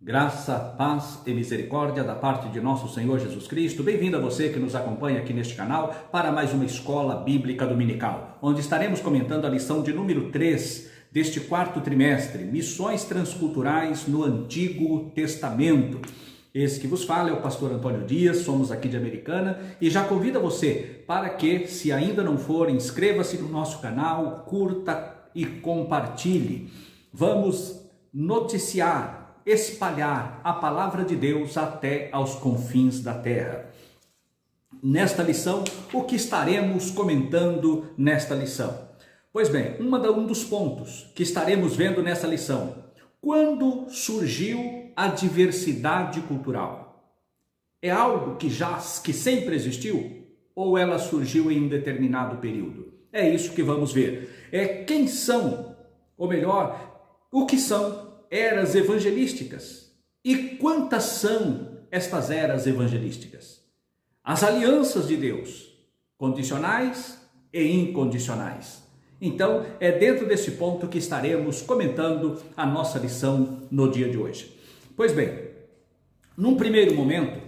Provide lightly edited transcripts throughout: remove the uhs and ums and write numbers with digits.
Graça, paz e misericórdia da parte de nosso Senhor Jesus Cristo. Bem-vindo a você que nos acompanha aqui neste canal para mais uma Escola Bíblica Dominical, onde estaremos comentando a lição de número 3 deste quarto trimestre, Missões Transculturais no Antigo Testamento. Esse que vos fala é o pastor Antônio Dias, somos aqui de Americana e já convido você para que, se ainda não for, inscreva-se no nosso canal, curta e compartilhe. Vamos noticiar, espalhar a palavra de Deus até aos confins da terra. Nesta lição, o que estaremos comentando nesta lição? Pois bem, um dos pontos que estaremos vendo nessa lição: quando surgiu a diversidade cultural? É algo que sempre existiu ou ela surgiu em um determinado período? É isso que vamos ver. Quem são, ou melhor, o que são eras evangelísticas e quantas são estas eras evangelísticas? As alianças de Deus, condicionais e incondicionais. Então, é dentro desse ponto que estaremos comentando a nossa lição no dia de hoje. Pois bem, num primeiro momento,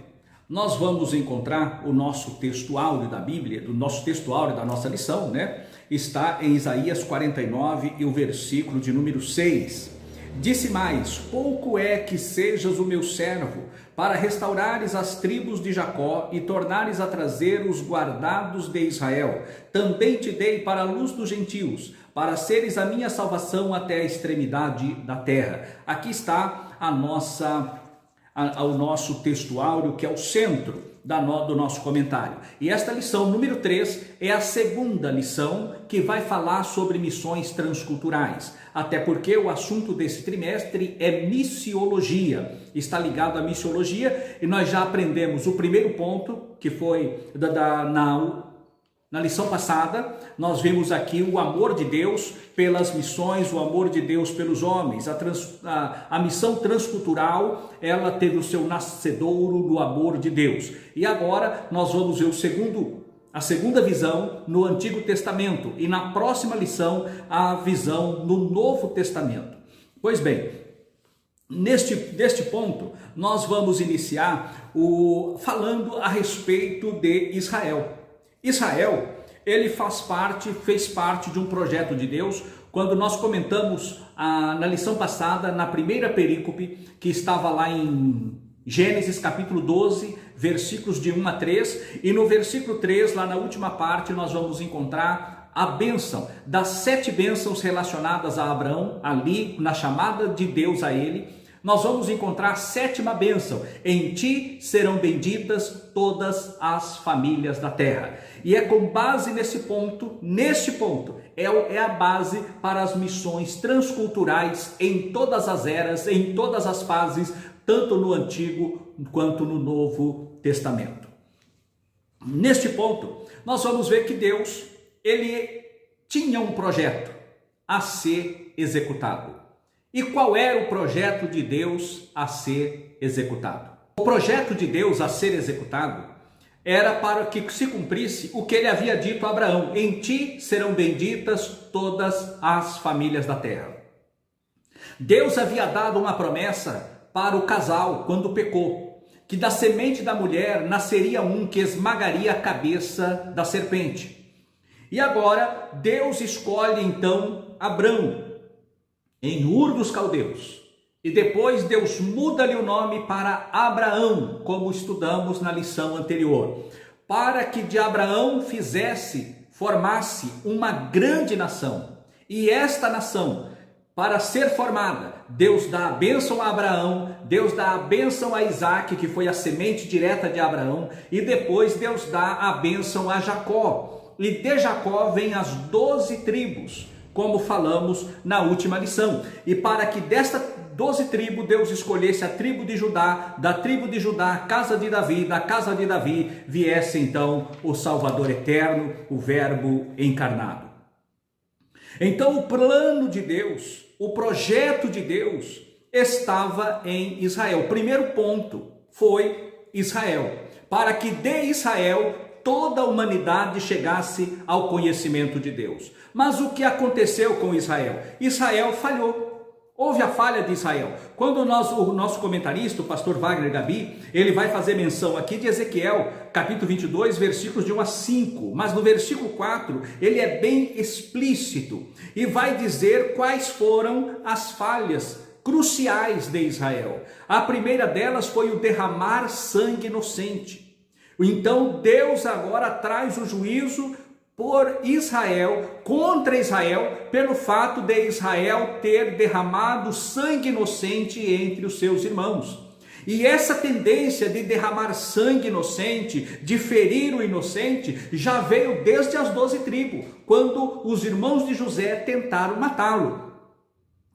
nós vamos encontrar o nosso texto áureo da Bíblia, do nosso texto áureo da nossa lição, está em Isaías 49 e o versículo de número 6. Disse mais: pouco é que sejas o meu servo, para restaurares as tribos de Jacó e tornares a trazer os guardados de Israel. Também te dei para a luz dos gentios, para seres a minha salvação até a extremidade da terra. Aqui está o nosso texto áureo, que é o centro do nosso comentário. E esta lição número 3 é a segunda lição que vai falar sobre missões transculturais. Até porque o assunto desse trimestre é missiologia. Está ligado à missiologia e nós já aprendemos o primeiro ponto, que foi na lição passada. Nós vimos aqui o amor de Deus pelas missões, o amor de Deus pelos homens. A missão transcultural, ela teve o seu nascedouro no amor de Deus. E agora nós vamos ver a segunda visão no Antigo Testamento e na próxima lição a visão no Novo Testamento. Pois bem, neste ponto nós vamos iniciar falando a respeito de Israel. Israel, ele fez parte de um projeto de Deus. Quando nós comentamos na lição passada, na primeira perícope, que estava lá em Gênesis capítulo 12, versículos de 1 a 3, e no versículo 3, lá na última parte, nós vamos encontrar a bênção, das 7 bênçãos relacionadas a Abraão, ali na chamada de Deus a ele. Nós vamos encontrar a 7ª bênção: em ti serão benditas todas as famílias da terra. E é com base neste ponto, é a base para as missões transculturais em todas as eras, em todas as fases, tanto no Antigo quanto no Novo Testamento. Neste ponto, nós vamos ver que Deus, ele tinha um projeto a ser executado. E qual era o projeto de Deus a ser executado? O projeto de Deus a ser executado era para que se cumprisse o que ele havia dito a Abraão: em ti serão benditas todas as famílias da terra. Deus havia dado uma promessa para o casal quando pecou, que da semente da mulher nasceria um que esmagaria a cabeça da serpente. E agora Deus escolhe então Abrão em Ur dos Caldeus, e depois Deus muda-lhe o nome para Abraão, como estudamos na lição anterior, para que de Abraão formasse uma grande nação. E esta nação, para ser formada, Deus dá a bênção a Abraão, Deus dá a bênção a Isaac, que foi a semente direta de Abraão, e depois Deus dá a bênção a Jacó. E de Jacó vem as 12 tribos, como falamos na última lição. E para que desta 12 tribos Deus escolhesse a tribo de Judá, da tribo de Judá, a casa de Davi, da casa de Davi viesse então o Salvador eterno, o Verbo encarnado. Então o plano de Deus, o projeto de Deus estava em Israel. O primeiro ponto foi Israel, para que de Israel toda a humanidade chegasse ao conhecimento de Deus. Mas o que aconteceu com Israel? Israel falhou. Houve a falha de Israel. Quando o nosso comentarista, o pastor Wagner Gabi, ele vai fazer menção aqui de Ezequiel, capítulo 22, versículos de 1 a 5. Mas no versículo 4, ele é bem explícito e vai dizer quais foram as falhas cruciais de Israel. A primeira delas foi o derramar sangue inocente. Então Deus agora traz o juízo por Israel, contra Israel, pelo fato de Israel ter derramado sangue inocente entre os seus irmãos. E essa tendência de derramar sangue inocente, de ferir o inocente, já veio desde as 12 tribos, quando os irmãos de José tentaram matá-lo.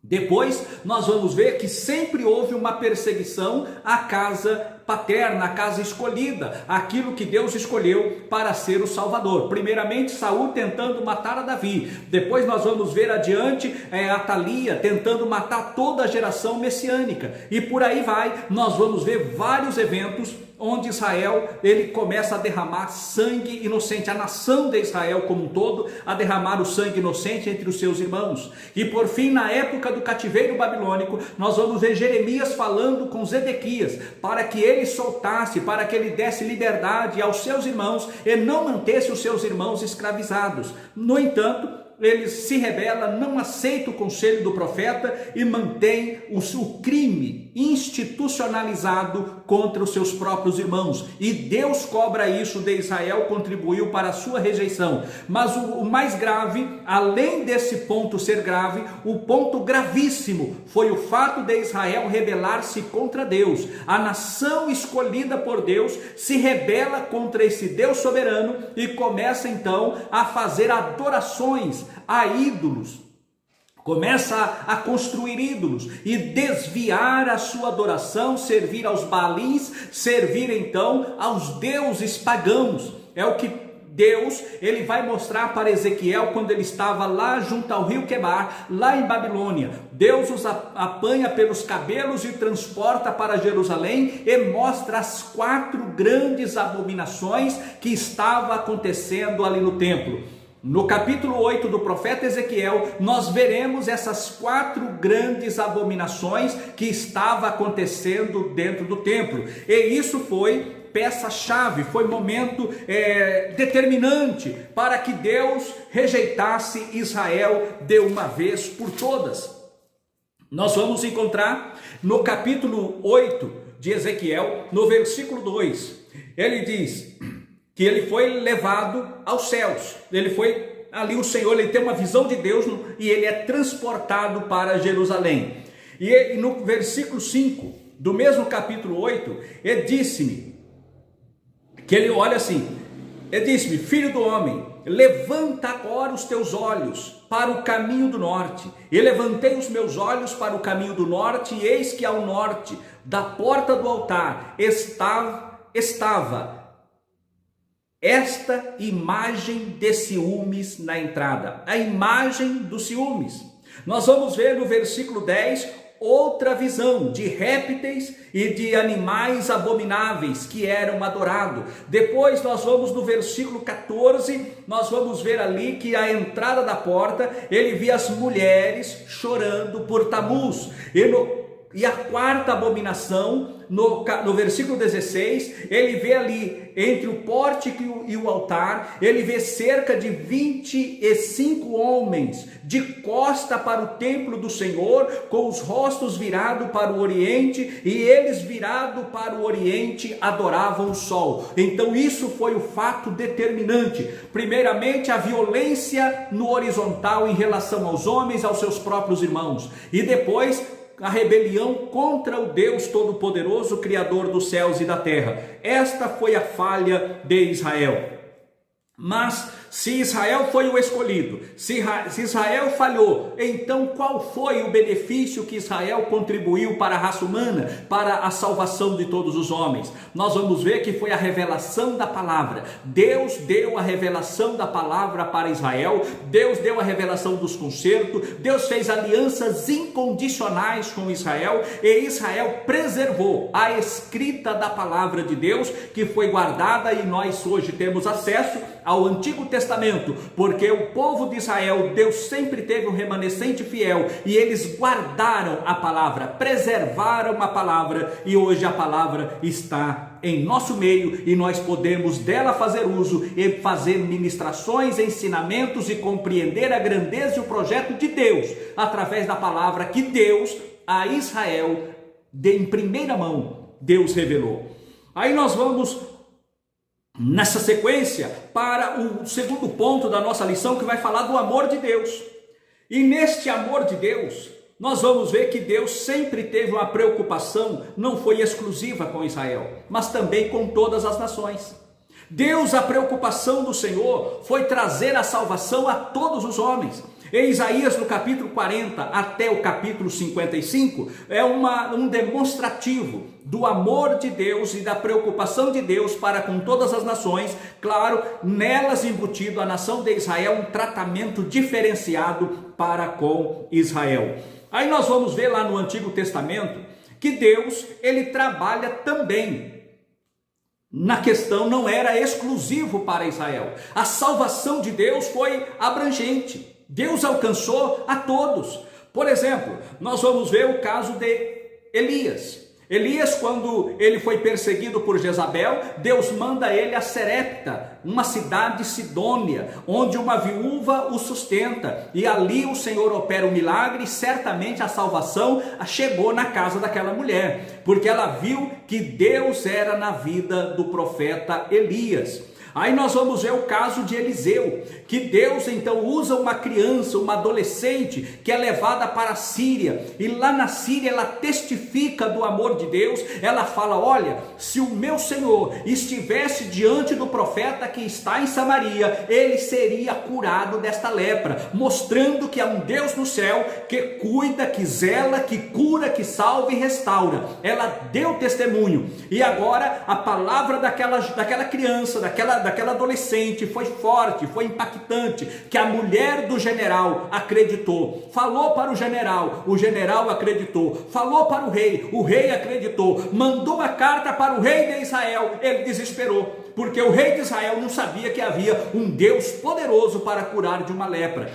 Depois nós vamos ver que sempre houve uma perseguição à casa paterna, a casa escolhida, aquilo que Deus escolheu para ser o Salvador. Primeiramente Saul tentando matar a Davi, depois nós vamos ver adiante Atalia tentando matar toda a geração messiânica, e por aí vai, nós vamos ver vários eventos onde Israel ele começa a derramar sangue inocente, a nação de Israel como um todo, a derramar o sangue inocente entre os seus irmãos. E por fim, na época do cativeiro babilônico, nós vamos ver Jeremias falando com Zedequias, para que ele soltasse, para que ele desse liberdade aos seus irmãos e não mantesse os seus irmãos escravizados. No entanto, ele se rebela, não aceita o conselho do profeta e mantém o crime institucionalizado contra os seus próprios irmãos. E Deus cobra isso de Israel, contribuiu para a sua rejeição. Mas o mais grave, além desse ponto ser grave, o ponto gravíssimo foi o fato de Israel rebelar-se contra Deus. A nação escolhida por Deus se rebela contra esse Deus soberano e começa então a fazer adorações a ídolos, começa a construir ídolos e desviar a sua adoração, servir aos Baalins, servir então aos deuses pagãos. É o que Deus ele vai mostrar para Ezequiel quando ele estava lá junto ao rio Quebar, lá em Babilônia. Deus os apanha pelos cabelos e transporta para Jerusalém e mostra as 4 grandes abominações que estavam acontecendo ali no templo. No capítulo 8 do profeta Ezequiel, nós veremos essas 4 grandes abominações que estavam acontecendo dentro do templo. E isso foi peça-chave, foi momento determinante para que Deus rejeitasse Israel de uma vez por todas. Nós vamos encontrar no capítulo 8 de Ezequiel, no versículo 2, ele diz que ele foi levado aos céus, ele foi ali, o Senhor, ele tem uma visão de Deus e ele é transportado para Jerusalém. E no versículo 5 do mesmo capítulo 8, ele disse-me, que ele olha assim, ele disse-me: filho do homem, levanta agora os teus olhos para o caminho do norte. E levantei os meus olhos para o caminho do norte, e eis que ao norte da porta do altar estava esta imagem de ciúmes na entrada, a imagem dos ciúmes. Nós vamos ver no versículo 10 outra visão de répteis e de animais abomináveis que eram adorados. Depois nós vamos no versículo 14, nós vamos ver ali que a entrada da porta, ele via as mulheres chorando por Tamuz. E a 4ª abominação, no versículo 16, ele vê ali, entre o pórtico e o altar, ele vê cerca de 25 homens, de costa para o templo do Senhor, com os rostos virados para o oriente, e eles virados para o oriente adoravam o sol. Então isso foi o fato determinante. Primeiramente, a violência no horizontal em relação aos homens, aos seus próprios irmãos, e depois a rebelião contra o Deus Todo-Poderoso, Criador dos céus e da terra. Esta foi a falha de Israel. Mas se Israel foi o escolhido, se Israel falhou, então qual foi o benefício que Israel contribuiu para a raça humana, para a salvação de todos os homens? Nós vamos ver que foi a revelação da palavra. Deus deu a revelação da palavra para Israel, Deus deu a revelação dos concertos, Deus fez alianças incondicionais com Israel, e Israel preservou a escrita da palavra de Deus, que foi guardada, e nós hoje temos acesso ao Antigo Testamento, porque o povo de Israel, Deus sempre teve um remanescente fiel e eles guardaram a palavra, preservaram a palavra, e hoje a palavra está em nosso meio e nós podemos dela fazer uso e fazer ministrações, ensinamentos e compreender a grandeza e o projeto de Deus através da palavra que Deus a Israel, em primeira mão, Deus revelou. Aí nós vamos nessa sequência para o segundo ponto da nossa lição, que vai falar do amor de Deus. E neste amor de Deus, nós vamos ver que Deus sempre teve uma preocupação, não foi exclusiva com Israel, mas também com todas as nações. Deus, a preocupação do Senhor foi trazer a salvação a todos os homens. Em Isaías, no capítulo 40 até o capítulo 55, é um demonstrativo do amor de Deus e da preocupação de Deus para com todas as nações. Claro, nelas embutido a nação de Israel, um tratamento diferenciado para com Israel. Aí nós vamos ver lá no Antigo Testamento que Deus, ele trabalha também na questão, não era exclusivo para Israel. A salvação de Deus foi abrangente. Deus alcançou a todos. Por exemplo, nós vamos ver o caso de Elias. Elias, quando ele foi perseguido por Jezabel, Deus manda ele a Serepta, uma cidade sidônia, onde uma viúva o sustenta. E ali o Senhor opera um milagre, e certamente a salvação chegou na casa daquela mulher, porque ela viu que Deus era na vida do profeta Elias. Aí nós vamos ver o caso de Eliseu, que Deus então usa uma criança, uma adolescente, que é levada para a Síria, e lá na Síria ela testifica do amor de Deus. Ela fala: olha, se o meu Senhor estivesse diante do profeta que está em Samaria, ele seria curado desta lepra, mostrando que há um Deus no céu que cuida, que zela, que cura, que salva e restaura. Ela deu testemunho, e agora a palavra daquela criança, daquela adolescente foi forte, foi impactante, que a mulher do general acreditou, falou para o general acreditou, falou para o rei acreditou, mandou uma carta para o rei de Israel, ele desesperou, porque o rei de Israel não sabia que havia um Deus poderoso para curar de uma lepra.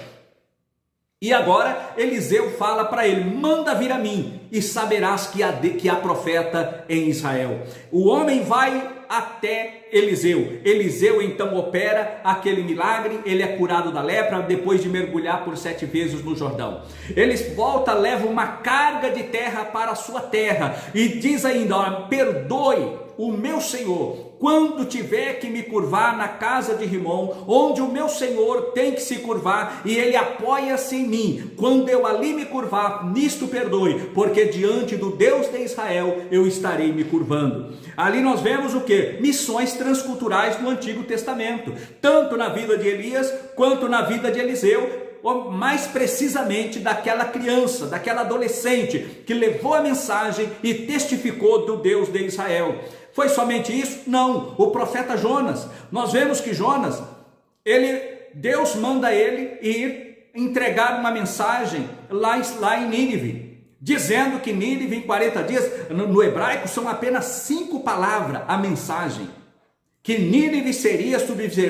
E agora Eliseu fala para ele: manda vir a mim e saberás que há profeta em Israel. O homem vai até Eliseu. Eliseu então opera aquele milagre, ele é curado da lepra depois de mergulhar por 7 vezes no Jordão. Ele volta, leva uma carga de terra para a sua terra e diz ainda: olha, perdoe o meu Senhor quando tiver que me curvar na casa de Rimom, onde o meu Senhor tem que se curvar, e ele apoia-se em mim. Quando eu ali me curvar, nisto perdoe, porque diante do Deus de Israel eu estarei me curvando. Ali nós vemos o que? Missões transculturais no Antigo Testamento, tanto na vida de Elias quanto na vida de Eliseu, ou mais precisamente daquela criança, daquela adolescente que levou a mensagem e testificou do Deus de Israel. Foi somente isso? Não. O profeta Jonas, nós vemos que Jonas, Deus manda ele ir entregar uma mensagem lá em Nínive, dizendo que Nínive em 40 dias, no hebraico são apenas 5 palavras a mensagem, que Nínive seria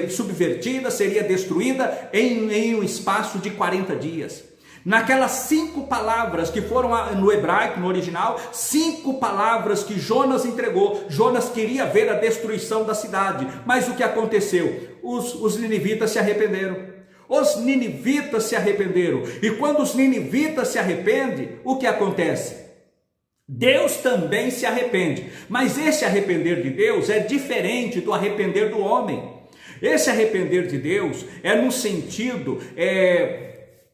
subvertida, seria destruída em um espaço de 40 dias. Naquelas 5 palavras que foram no hebraico, no original, 5 palavras que Jonas entregou. Jonas queria ver a destruição da cidade, mas o que aconteceu? Os ninivitas se arrependeram. Os ninivitas se arrependeram, e quando os ninivitas se arrependem, o que acontece? Deus também se arrepende, mas esse arrepender de Deus é diferente do arrepender do homem. Esse arrepender de Deus é no sentido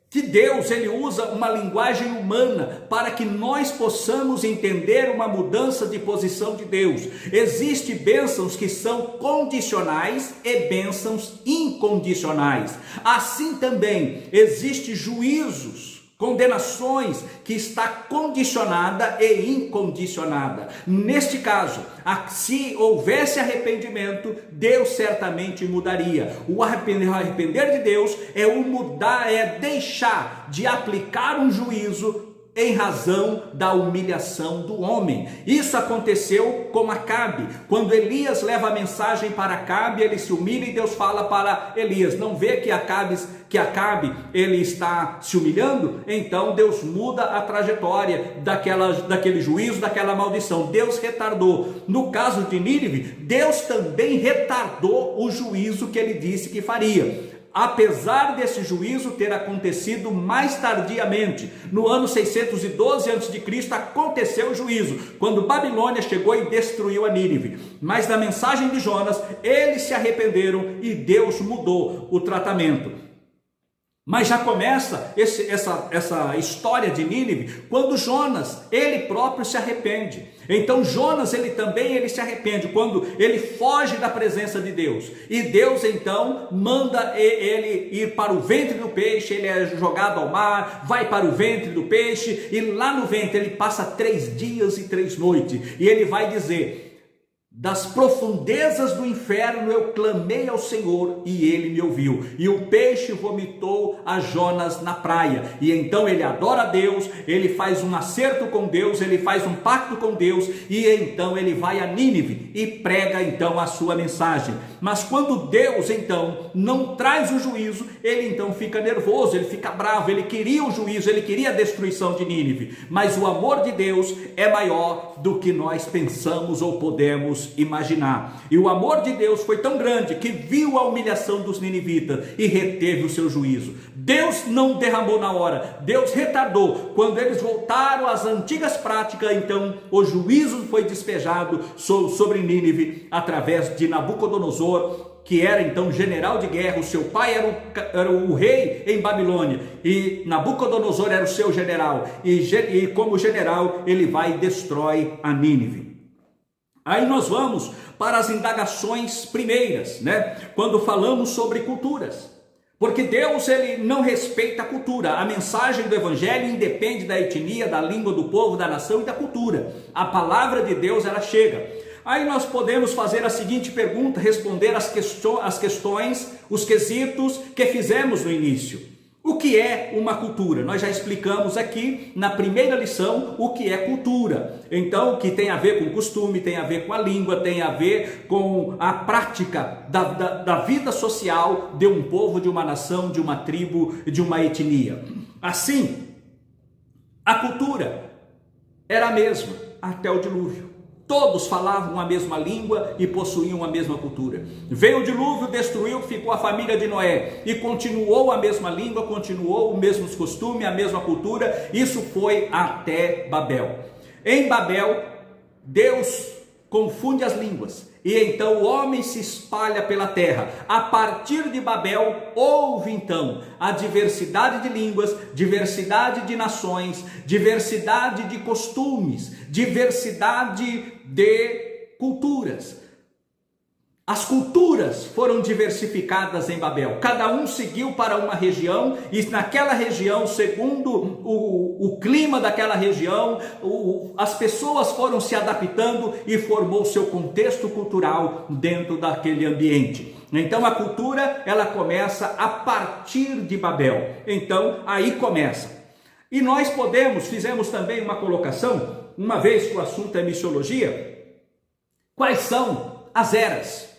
que Deus ele usa uma linguagem humana para que nós possamos entender uma mudança de posição de Deus. Existem bênçãos que são condicionais e bênçãos incondicionais. Assim também existem juízos, condenações que está condicionada e incondicionada. Neste caso, se houvesse arrependimento, Deus certamente mudaria. O arrepender de Deus é deixar de aplicar um juízo em razão da humilhação do homem. Isso aconteceu com Acabe. Quando Elias leva a mensagem para Acabe, ele se humilha e Deus fala para Elias: não vê que Acabe ele está se humilhando? Então Deus muda a trajetória daquele juízo, daquela maldição. Deus retardou. No caso de Nínive, Deus também retardou o juízo que ele disse que faria. Apesar desse juízo ter acontecido mais tardiamente, no ano 612 a.C., aconteceu o juízo, quando Babilônia chegou e destruiu a Nínive. Mas na mensagem de Jonas, eles se arrependeram e Deus mudou o tratamento. Mas já começa essa história de Nínive quando Jonas, ele próprio se arrepende. Então Jonas, ele se arrepende quando ele foge da presença de Deus. E Deus então manda ele ir para o ventre do peixe, ele é jogado ao mar, vai para o ventre do peixe e lá no ventre ele passa 3 dias e 3 noites. E ele vai dizer: das profundezas do inferno eu clamei ao Senhor e ele me ouviu. E o peixe vomitou a Jonas na praia. E então ele adora a Deus, ele faz um acerto com Deus, ele faz um pacto com Deus. E então ele vai a Nínive e prega então a sua mensagem. Mas quando Deus então não traz o juízo, ele então fica nervoso, ele fica bravo. Ele queria o juízo, ele queria a destruição de Nínive. Mas o amor de Deus é maior do que nós pensamos ou podemos imaginar. E o amor de Deus foi tão grande que viu a humilhação dos ninivitas e reteve o seu juízo. Deus não derramou na hora, Deus retardou. Quando eles voltaram às antigas práticas, então o juízo foi despejado sobre Nínive através de Nabucodonosor, que era então general de guerra. O seu pai era o rei em Babilônia e Nabucodonosor era o seu general, e como general ele vai e destrói a Nínive. Aí nós vamos para as indagações primeiras, quando falamos sobre culturas. Porque Deus, ele não respeita a cultura. A mensagem do evangelho independe da etnia, da língua, do povo, da nação e da cultura. A palavra de Deus, ela chega. Aí nós podemos fazer a seguinte pergunta, responder as questões, os quesitos que fizemos no início. O que é uma cultura? Nós já explicamos aqui na primeira lição o que é cultura. Então, que tem a ver com costume, tem a ver com a língua, tem a ver com a prática da vida social de um povo, de uma nação, de uma tribo, de uma etnia. Assim, a cultura era a mesma até o dilúvio. Todos falavam a mesma língua e possuíam a mesma cultura. Veio o dilúvio, destruiu, ficou a família de Noé e continuou a mesma língua, continuou os mesmos costumes, a mesma cultura. Isso foi até Babel. Em Babel, Deus confunde as línguas e então o homem se espalha pela terra. A partir de Babel, houve então a diversidade de línguas, diversidade de nações, diversidade de costumes, diversidade de culturas. As culturas foram diversificadas em Babel. Cada um seguiu para uma região e naquela região, segundo o clima daquela região, as pessoas foram se adaptando e formou seu contexto cultural dentro daquele ambiente. Então a cultura, ela começa a partir de Babel. Então aí começa. E nós fizemos também uma colocação, uma vez que o assunto é missiologia, quais são as eras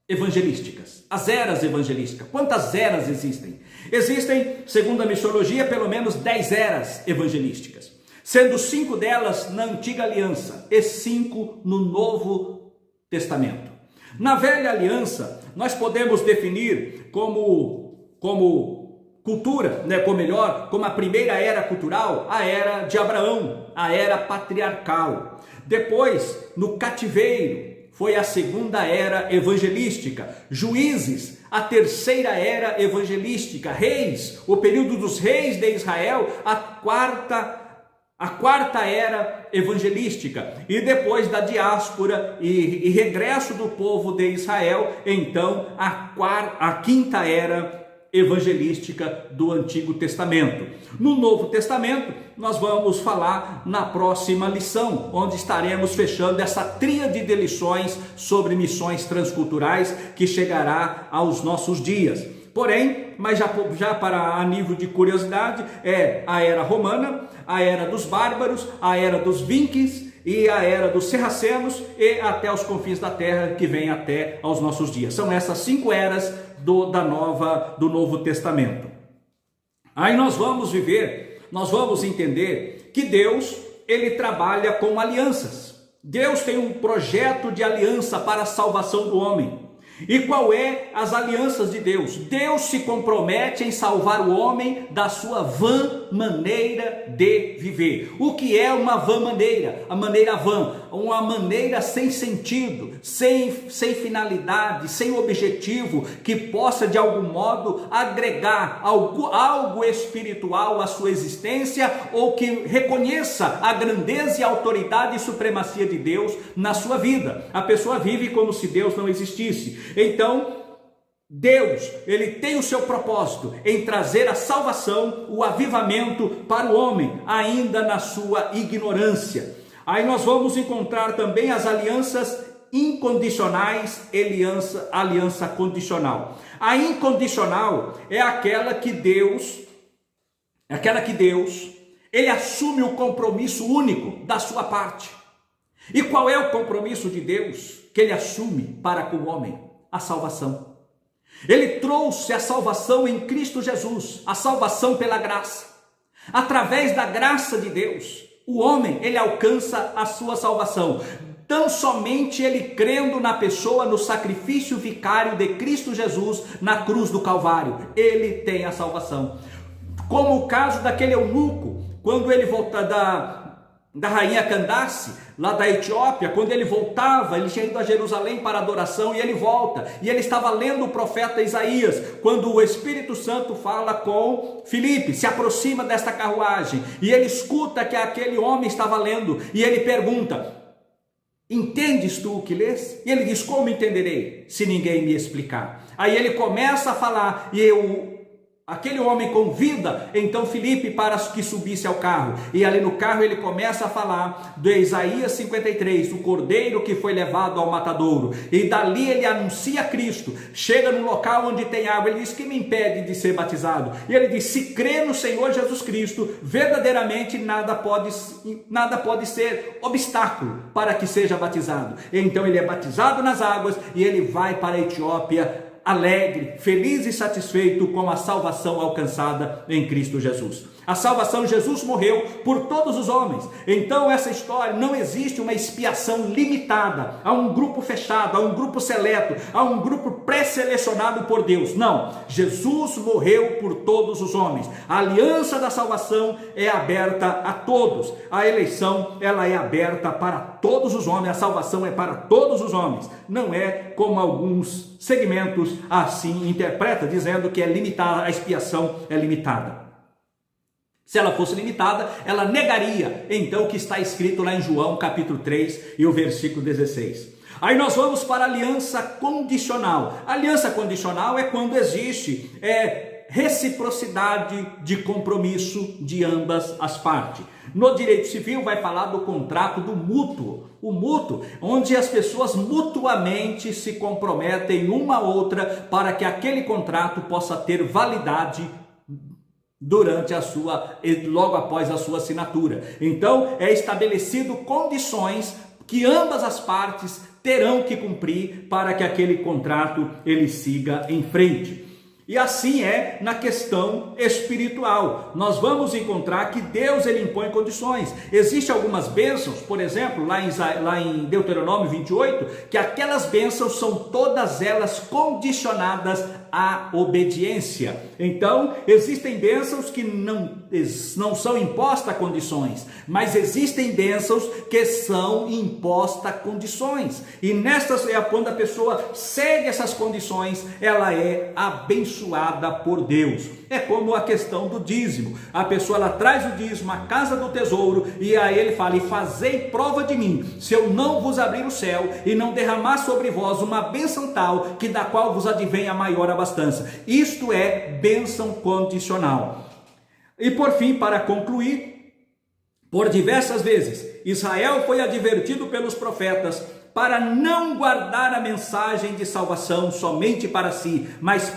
evangelísticas? As eras evangelísticas. Quantas eras existem? Existem, segundo a missiologia, pelo menos 10 eras evangelísticas, sendo 5 delas na Antiga Aliança e 5 no Novo Testamento. Na Velha Aliança, nós podemos definir como cultura, como a primeira era cultural, a era de Abraão, a era patriarcal. Depois, no cativeiro, foi a segunda era evangelística. Juízes, a terceira era evangelística. Reis, o período dos reis de Israel, a quarta era evangelística. E depois da diáspora e regresso do povo de Israel, então a quinta era evangelística do Antigo Testamento. No Novo Testamento, nós vamos falar na próxima lição, onde estaremos fechando essa tríade de lições sobre missões transculturais que chegará aos nossos dias. Porém, mas já para a nível de curiosidade, é a era romana, a era dos bárbaros, a era dos vikings e a era dos sarracenos e até os confins da terra, que vem até aos nossos dias. São essas 5 eras do Novo Testamento. Aí nós vamos entender que Deus, ele trabalha com alianças. Deus tem um projeto de aliança para a salvação do homem. E qual é as alianças de Deus? Deus se compromete em salvar o homem da sua vã maneira de viver. O que é uma vã maneira? A maneira vã, uma maneira sem sentido, sem finalidade, sem objetivo, que possa de algum modo agregar algo espiritual à sua existência, ou que reconheça a grandeza e a autoridade e supremacia de Deus na sua vida. A pessoa vive como se Deus não existisse. Então, Deus, ele tem o seu propósito em trazer a salvação, o avivamento para o homem, ainda na sua ignorância. Aí nós vamos encontrar também as alianças incondicionais, aliança condicional. A incondicional é aquela que Deus, ele assume o compromisso único da sua parte. E qual é o compromisso de Deus que ele assume para com o homem? A salvação. Ele trouxe a salvação em Cristo Jesus, a salvação pela graça. Através da graça de Deus, o homem, ele alcança a sua salvação. Tão somente ele crendo na pessoa, no sacrifício vicário de Cristo Jesus na cruz do Calvário, ele tem a salvação. Como o caso daquele eunuco, quando ele volta da rainha Candace, lá da Etiópia, quando ele voltava, ele tinha ido a Jerusalém para adoração e ele volta, e ele estava lendo o profeta Isaías, quando o Espírito Santo fala com Filipe, se aproxima desta carruagem, e ele escuta que aquele homem estava lendo, e ele pergunta: entendes tu o que lês? E ele diz: como entenderei, se ninguém me explicar? Aí ele começa a falar, e aquele homem convida então Filipe para que subisse ao carro, e ali no carro ele começa a falar de Isaías 53, o cordeiro que foi levado ao matadouro, e dali ele anuncia Cristo. Chega no local onde tem água, ele diz: que me impede de ser batizado? E ele diz: se crê no Senhor Jesus Cristo, verdadeiramente nada pode ser obstáculo para que seja batizado. Então ele é batizado nas águas e ele vai para a Etiópia, alegre, feliz e satisfeito com a salvação alcançada em Cristo Jesus. A salvação, Jesus morreu por todos os homens. Então essa história, não existe uma expiação limitada a um grupo fechado, a um grupo seleto, a um grupo pré-selecionado por Deus. Não, Jesus morreu por todos os homens. A aliança da salvação é aberta a todos. A eleição, ela é aberta para todos os homens. A salvação é para todos os homens. Não é como alguns segmentos assim interpretam, dizendo que é limitada, a expiação é limitada. Se ela fosse limitada, ela negaria então o que está escrito lá em João capítulo 3 e o versículo 16. Aí nós vamos para a aliança condicional. A aliança condicional é quando existe reciprocidade de compromisso de ambas as partes. No direito civil vai falar do contrato do mútuo. O mútuo, onde as pessoas mutuamente se comprometem uma a outra para que aquele contrato possa ter validade logo após a sua assinatura. Então é estabelecido condições que ambas as partes terão que cumprir para que aquele contrato ele siga em frente. E assim é na questão espiritual. Nós vamos encontrar que Deus ele impõe condições. Existem algumas bênçãos, por exemplo, lá em Deuteronômio 28, que aquelas bênçãos são todas elas condicionadas à obediência. Então, existem bênçãos que não são impostas condições, mas existem bênçãos que são impostas condições. E quando a pessoa segue essas condições, ela é abençoada por Deus. É como a questão do dízimo. A pessoa ela traz o dízimo à casa do tesouro e aí ele fala: e fazei prova de mim, se eu não vos abrir o céu e não derramar sobre vós uma bênção tal, que da qual vos advém a maior abastança. Isto é bênção condicional. E por fim, para concluir, por diversas vezes Israel foi advertido pelos profetas para não guardar a mensagem de salvação somente para si, mas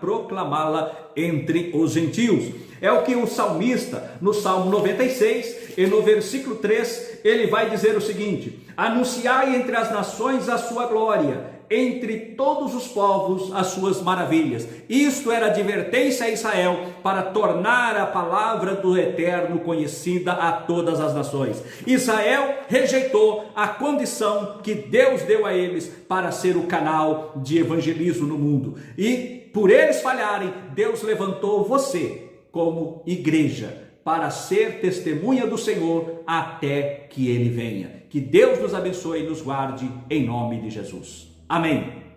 proclamá-la entre os gentios. É o que o salmista, no Salmo 96, e no versículo 3, ele vai dizer o seguinte: anunciai entre as nações a sua glória, entre todos os povos as suas maravilhas. Isto era advertência a Israel para tornar a palavra do Eterno conhecida a todas as nações. Israel rejeitou a condição que Deus deu a eles para ser o canal de evangelismo no mundo. E por eles falharem, Deus levantou você como igreja para ser testemunha do Senhor até que Ele venha. Que Deus nos abençoe e nos guarde em nome de Jesus. Amém.